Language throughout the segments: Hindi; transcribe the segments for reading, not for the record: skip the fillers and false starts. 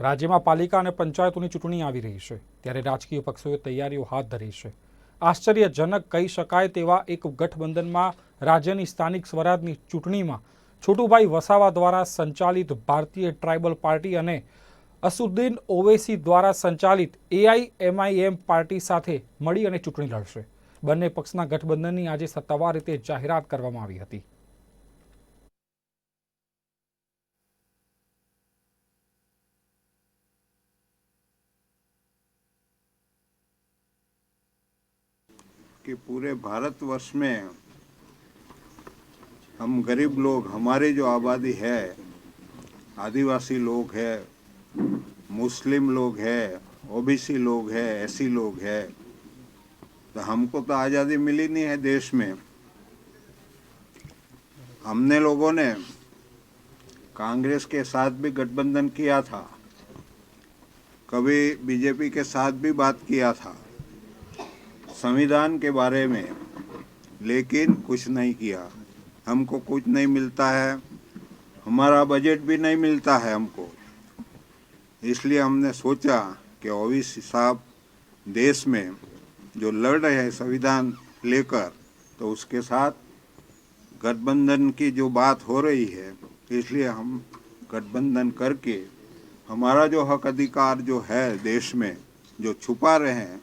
રાજ્યમાં પાલિકા અને પંચાયતોની ચૂંટણી આવી રહી છે, ત્યારે રાજકીય પક્ષોએ તૈયારીઓ હાથ ધરી છે. આશ્ચર્યજનક કહી શકાય તેવા એક ગઠબંધનમાં રાજ્યની સ્થાનિક સ્વરાજની ચૂંટણીમાં છોટુભાઈ વસાવા દ્વારા સંચાલિત ભારતીય ટ્રાઇબલ પાર્ટી અને અસદુદ્દીન ઓવૈસી દ્વારા સંચાલિત AIMIM પાર્ટી સાથે મળી અને ચૂંટણી લડશે. બંને પક્ષના ગઠબંધનની આજે સત્તાવાર રીતે જાહેરાત કરવામાં આવી હતી. कि पूरे भारतवर्ष में हम गरीब लोग, हमारी जो आबादी है, आदिवासी लोग है, मुस्लिम लोग है, OBC लोग है, SC लोग है, तो हमको तो आज़ादी मिली नहीं है देश में. हमने लोगों ने कांग्रेस के साथ भी गठबंधन किया था, कभी बीजेपी के साथ भी बात किया था संविधान के बारे में, लेकिन कुछ नहीं किया. हमको कुछ नहीं मिलता है, हमारा बजट भी नहीं मिलता है हमको. इसलिए हमने सोचा कि ओवैसी साहब देश में जो लड़ रहे हैं संविधान लेकर, तो उसके साथ गठबंधन की जो बात हो रही है, इसलिए हम गठबंधन करके हमारा जो हक अधिकार जो है देश में जो छुपा रहे हैं.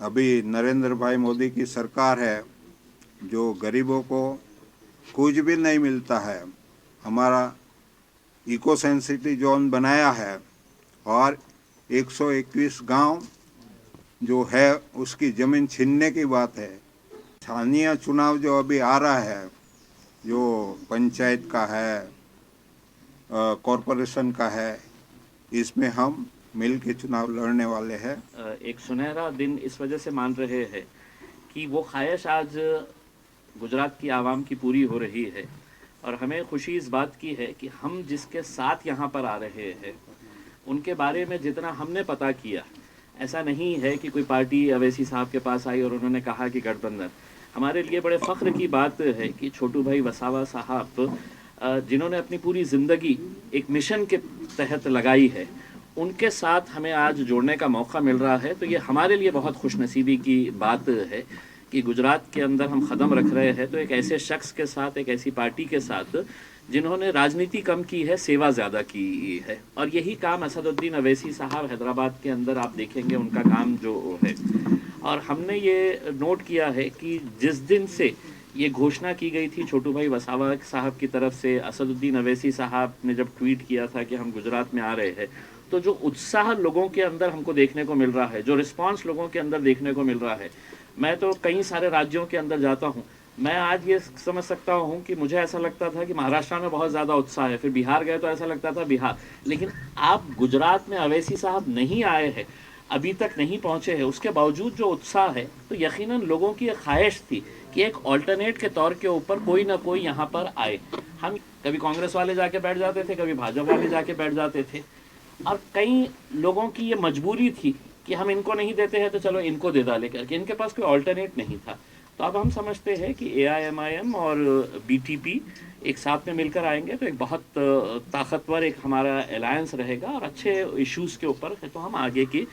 अभी नरेंद्र भाई मोदी की सरकार है, जो गरीबों को कुछ भी नहीं मिलता है. हमारा इको सेंसिटिव जोन बनाया है और 121 गांव जो है उसकी ज़मीन छीनने की बात है. स्थानीय चुनाव जो अभी आ रहा है, जो पंचायत का है, कॉरपोरेशन का है, इसमें हम मिल के चुनाव लड़ने वाले हैं. एक सुनहरा दिन इस वजह से मान रहे हैं कि वो ख्वाहिश आज गुजरात की आवाम की पूरी हो रही है, और हमें खुशी इस बात की है कि हम जिसके साथ यहाँ पर आ रहे हैं उनके बारे में जितना हमने पता किया, ऐसा नहीं है कि कोई पार्टी अवैसी साहब के पास आई और उन्होंने कहा कि गठबंधन. हमारे लिए बड़े फ़ख्र की बात है कि छोटू भाई वसावा साहब जिन्होंने अपनी पूरी ज़िंदगी एक मिशन के तहत लगाई है, उनके साथ हमें आज जोड़ने का मौका मिल रहा है. तो ये हमारे लिए बहुत खुशनसीबी की बात है कि गुजरात के अंदर हम कदम रख रहे हैं तो एक ऐसे शख्स के साथ, एक ऐसी पार्टी के साथ जिन्होंने राजनीति कम की है, सेवा ज़्यादा की है. और यही काम असदुद्दीन ओवैसी साहब हैदराबाद के अंदर आप देखेंगे उनका काम जो है. और हमने ये नोट किया है कि जिस दिन से ये घोषणा की गई थी छोटू भाई वसावा साहब की तरफ से, असदुद्दीन ओवैसी साहब ने जब ट्वीट किया था कि हम गुजरात में आ रहे हैं, तो जो उत्साह लोगों के अंदर हमको देखने को मिल रहा है, जो रिस्पांस लोगों के अंदर देखने को मिल रहा है. मैं तो कई सारे राज्यों के अंदर जाता हूँ, मैं आज ये समझ सकता हूँ कि मुझे ऐसा लगता था कि महाराष्ट्र में बहुत ज़्यादा उत्साह है, फिर बिहार गए तो ऐसा लगता था बिहार. लेकिन आप गुजरात में ओवैसी साहब नहीं आए हैं, अभी तक नहीं पहुँचे हैं, उसके बावजूद जो उत्साह है, तो यकीनन लोगों की एक ख्वाहिश थी कि एक ऑल्टरनेट के तौर के ऊपर कोई ना कोई यहाँ पर आए. हम कभी कांग्रेस वाले जाके बैठ जाते थे, कभी भाजपा वाले जाके बैठ जाते थे, और कई लोगों की ये मजबूरी थी कि हम इनको नहीं देते हैं तो चलो इनको दे डाले करके, इनके पास कोई ऑल्टरनेट नहीं था. तो अब हम समझते हैं कि AIMIM और BTP एक साथ में मिलकर आएंगे तो एक बहुत ताकतवर एक हमारा अलायंस रहेगा, और अच्छे इश्यूज़ के ऊपर तो हम आगे की